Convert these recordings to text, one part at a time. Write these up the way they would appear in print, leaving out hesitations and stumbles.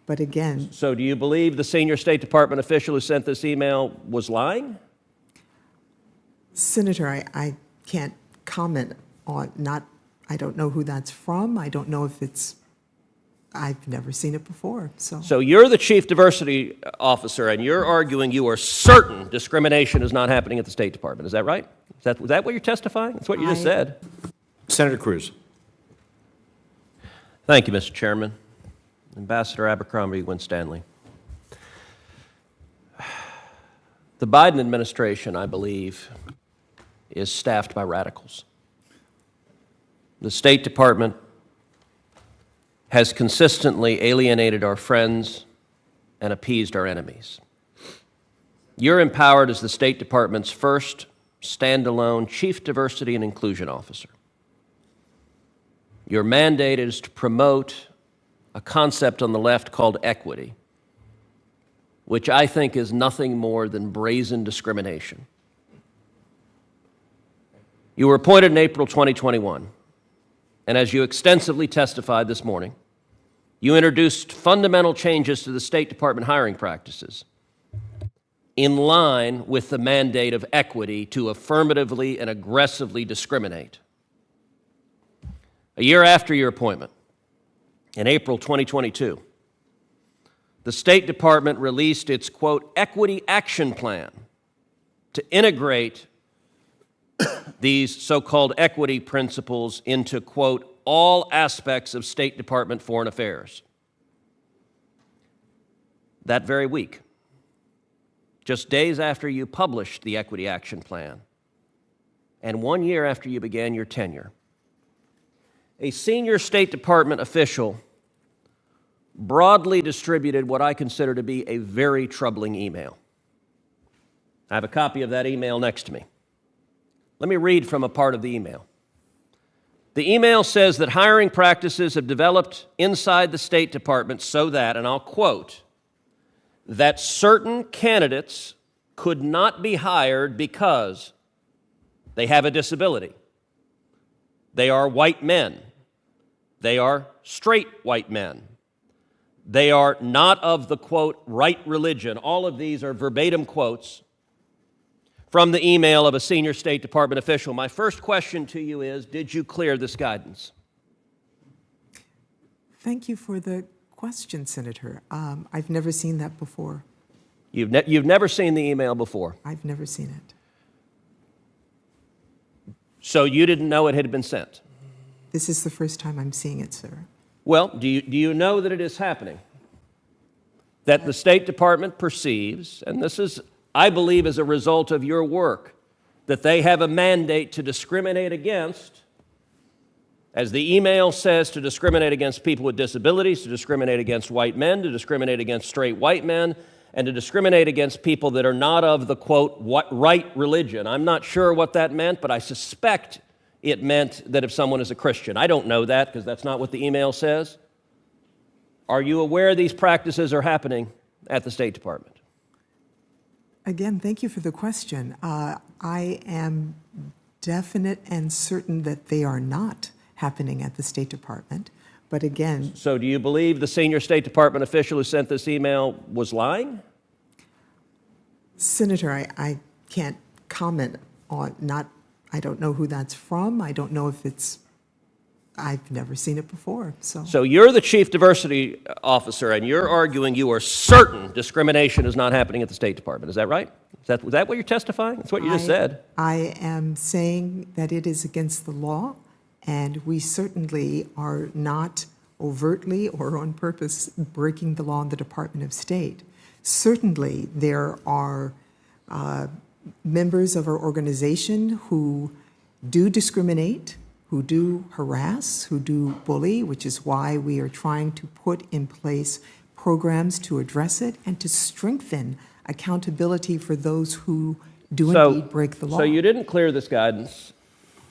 But again... So do you believe the senior State Department official who sent this email was lying? Senator, I can't comment on, I don't know who that's from. I don't know if it's, I've never seen it before, so. So you're the chief diversity officer, and you're arguing you are certain discrimination is not happening at the State Department. Is that right? Is that what you're testifying? That's what you just said. Senator Cruz. Thank you, Mr. Chairman. Ambassador Abercrombie Winstanley. The Biden administration, I believe, is staffed by radicals. The State Department has consistently alienated our friends and appeased our enemies. You're empowered as the State Department's first standalone Chief Diversity and Inclusion Officer. Your mandate is to promote a concept on the left called equity, which I think is nothing more than brazen discrimination. You were appointed in April 2021, and as you extensively testified this morning, you introduced fundamental changes to the State Department hiring practices in line with the mandate of equity to affirmatively and aggressively discriminate. A year after your appointment, in April 2022, the State Department released its, quote, equity action plan to integrate these so-called equity principles into, quote, all aspects of State Department foreign affairs. That very week, just days after you published the equity action plan, and 1 year after you began your tenure, a senior State Department official broadly distributed what I consider to be a very troubling email. I have a copy of that email next to me. Let me read from a part of the email. The email says that hiring practices have developed inside the State Department so that, and I'll quote, that certain candidates could not be hired because they have a disability. They are white men. They are straight white men. They are not of the, quote, right religion. All of these are verbatim quotes from the email of a senior State Department official. My first question to you is, did you clear this guidance? Thank you for the question, Senator. I've never seen that before. You've never seen the email before? I've never seen it. So you didn't know it had been sent? This is the first time I'm seeing it, sir. Well, do you know that it is happening? That the State Department perceives, and this is, I believe, as a result of your work, that they have a mandate to discriminate against, as the email says, to discriminate against people with disabilities, to discriminate against white men, to discriminate against straight white men, and to discriminate against people that are not of the, quote, right religion. I'm not sure what that meant, but I suspect it meant that if someone is a Christian. I don't know that because that's not what the email says. Are you aware these practices are happening at the State Department? Again, thank you for the question. I am definite and certain that they are not happening at the State Department. But again... So do you believe the senior State Department official who sent this email was lying? Senator, I can't comment on, I don't know who that's from. I don't know if it's, I've never seen it before, so. So you're the chief diversity officer, and you're arguing you are certain discrimination is not happening at the State Department. Is that right? Is that what you're testifying? That's what you just said. I am saying that it is against the law, and we certainly are not overtly or on purpose breaking the law in the Department of State. Certainly, there are members of our organization who do discriminate, who do harass, who do bully, which is why we are trying to put in place programs to address it and to strengthen accountability for those who do indeed break the law. So you didn't clear this guidance,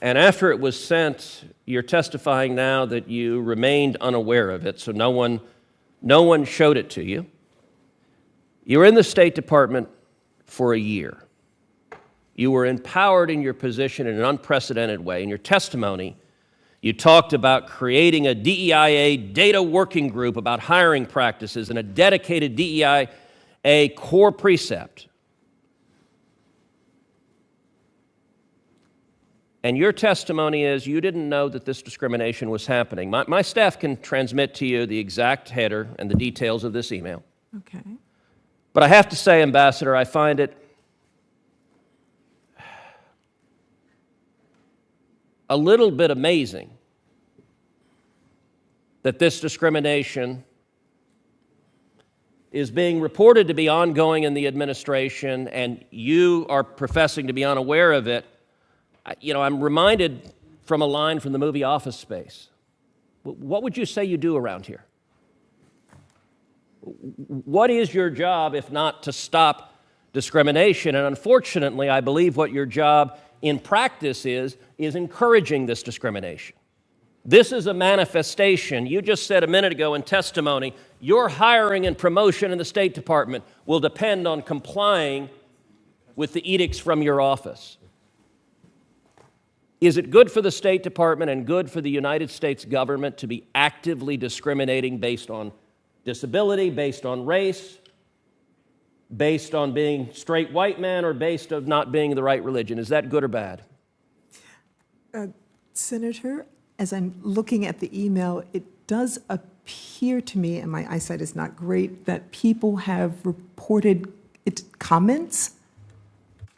and after it was sent, you're testifying now that you remained unaware of it, so no one showed it to you. You were in the State Department for a year. You were empowered in your position in an unprecedented way. In your testimony, You talked about creating a DEIA data working group about hiring practices and a dedicated DEIA core precept. And your testimony is you didn't know that this discrimination was happening. My staff can transmit to you the exact header and the details of this email. Okay. But I have to say, Ambassador, I find it a little bit amazing that this discrimination is being reported to be ongoing in the administration and you are professing to be unaware of it. You know, I'm reminded from a line from the movie Office Space. What would you say you do around here? What is your job if not to stop discrimination? And unfortunately, I believe what your job in practice is encouraging this discrimination. This is a manifestation. You just said a minute ago in testimony, your hiring and promotion in the State Department will depend on complying with the edicts from your office. Is it good for the State Department and good for the United States government to be actively discriminating based on disability, based on race, based on being straight white man, or based on not being the right religion? Is that good or bad? Senator, as I'm looking at the email, it does appear to me, and my eyesight is not great, that people have reported comments.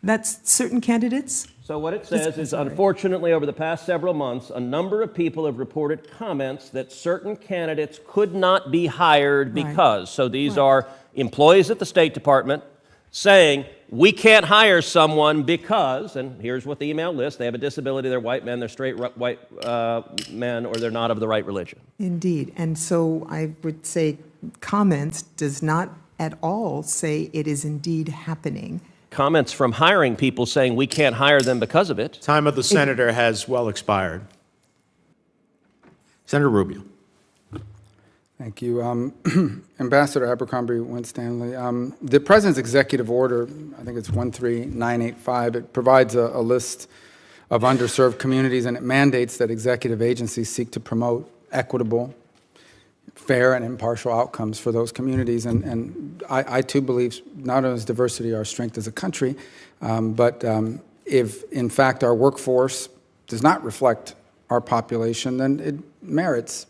That's certain candidates? So what it says is, unfortunately, over the past several months, a number of people have reported comments that certain candidates could not be hired because. Right. So these are employees at the State Department saying, we can't hire someone because, and here's what the email lists, they have a disability, they're white men, they're straight white men, or they're not of the right religion. Indeed. And so I would say comments does not at all say it is indeed happening. Comments from hiring people saying we can't hire them because of it. Time of the senator has well expired. Senator Rubio. Thank you. Ambassador Abercrombie Winstanley, the President's executive order, I think it's 13985, it provides a list of underserved communities, and it mandates that executive agencies seek to promote equitable, fair, and impartial outcomes for those communities. And I too believe not only is diversity our strength as a country, but if in fact our workforce does not reflect our population, then it merits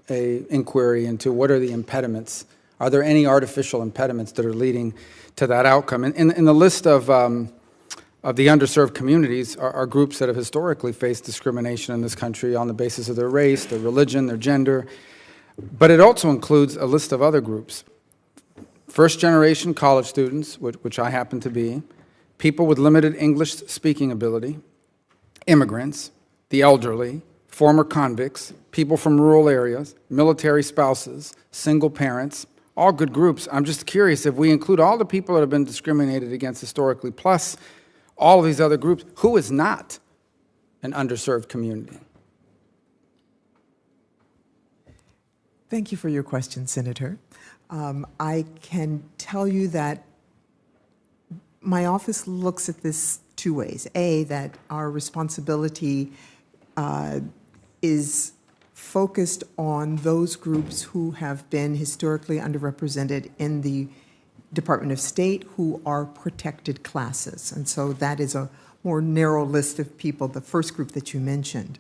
an inquiry into what are the impediments. Are there any artificial impediments that are leading to that outcome? In the list of the underserved communities are groups that have historically faced discrimination in this country on the basis of their race, their religion, their gender. But it also includes a list of other groups. First-generation college students, which I happen to be, people with limited English speaking ability, immigrants, the elderly, former convicts, people from rural areas, military spouses, single parents, all good groups. I'm just curious, if we include all the people that have been discriminated against historically, plus all of these other groups, who is not an underserved community? Thank you for your question, Senator. I can tell you that my office looks at this two ways. A, that our responsibility is focused on those groups who have been historically underrepresented in the Department of State, who are protected classes. And so that is a more narrow list of people, the first group that you mentioned.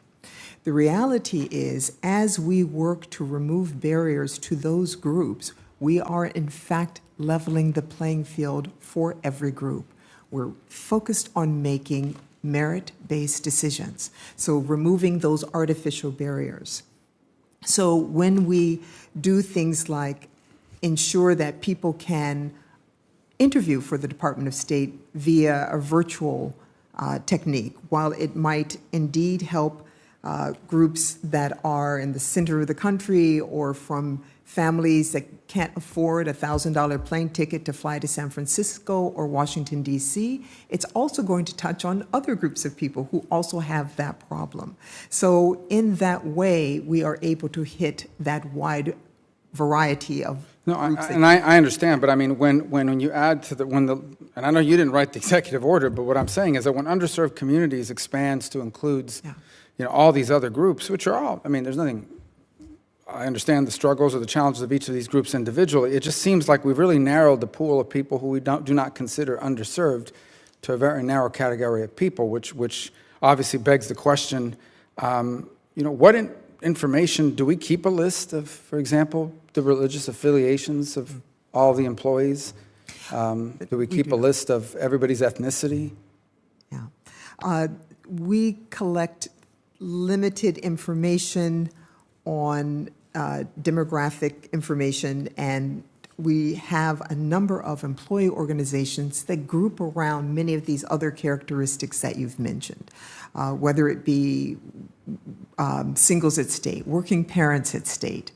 The reality is, as we work to remove barriers to those groups, we are in fact leveling the playing field for every group. We're focused on making merit-based decisions, so removing those artificial barriers. So when we do things like ensure that people can interview for the Department of State via a virtual technique, while it might indeed help groups that are in the center of the country or from families that can't afford a $1,000 plane ticket to fly to San Francisco or Washington, D.C., it's also going to touch on other groups of people who also have that problem. So in that way, we are able to hit that wide variety of groups. I understand, but I mean, when you add to and I know you didn't write the executive order, but what I'm saying is that when underserved communities expands to include all these other groups, which are all, I mean, there's nothing, I understand the struggles or the challenges of each of these groups individually. It just seems like we've really narrowed the pool of people who we do not consider underserved to a very narrow category of people, which obviously begs the question, what information, do we keep a list of, for example, the religious affiliations of all the employees? Do we keep a list of everybody's ethnicity? Yeah. We collect limited information on demographic information, and we have a number of employee organizations that group around many of these other characteristics that you've mentioned, whether it be singles at state, working parents at state,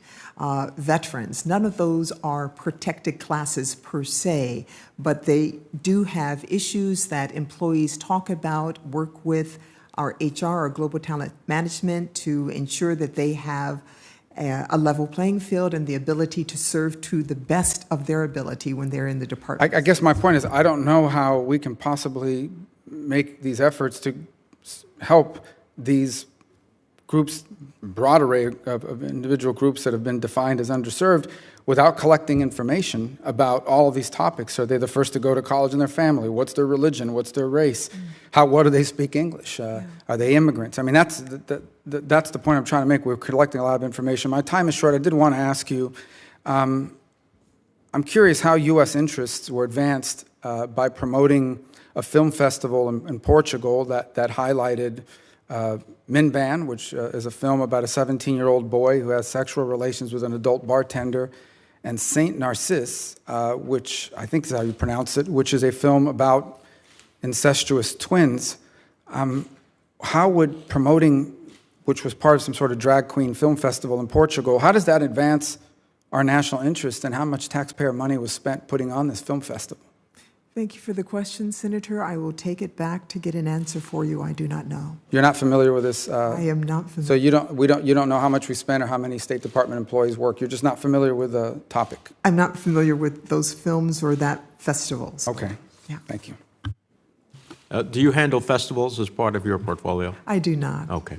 veterans. None of those are protected classes per se, but they do have issues that employees talk about, work with our HR, our global talent management, to ensure that they have a level playing field and the ability to serve to the best of their ability when they're in the department. I guess my point is, I don't know how we can possibly make these efforts to help these groups, broad array of individual groups that have been defined as underserved, without collecting information about all of these topics. Are they the first to go to college in their family? What's their religion? What's their race? What do they speak English? Are they immigrants? I mean, that's the point I'm trying to make. We're collecting a lot of information. My time is short. I did want to ask you, I'm curious how U.S. interests were advanced by promoting a film festival in Portugal that highlighted Minban, which is a film about a 17-year-old boy who has sexual relations with an adult bartender, and Saint Narcisse, which I think is how you pronounce it, which is a film about incestuous twins. How would promoting, which was part of some sort of drag queen film festival in Portugal, how does that advance our national interest, and how much taxpayer money was spent putting on this film festival? Thank you for the question, Senator. I will take it back to get an answer for you. I do not know. You're not familiar with this? I am not familiar. So you don't know how much we spend or how many State Department employees work. You're just not familiar with the topic. I'm not familiar with those films or that festivals. Okay. Yeah. Thank you. Do you handle festivals as part of your portfolio? I do not. Okay.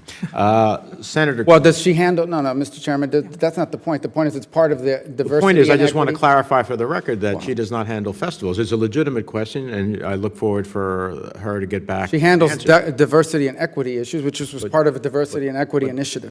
Senator. Well, does she handle? No, Mr. Chairman. That's not the point. The point is it's part of the diversity. The point is, I and just want to equity. clarify for the record that she does not handle festivals. It's a legitimate question, and I look forward for her to get back. She handles and answer. diversity and equity issues, which was part of a diversity and equity initiative.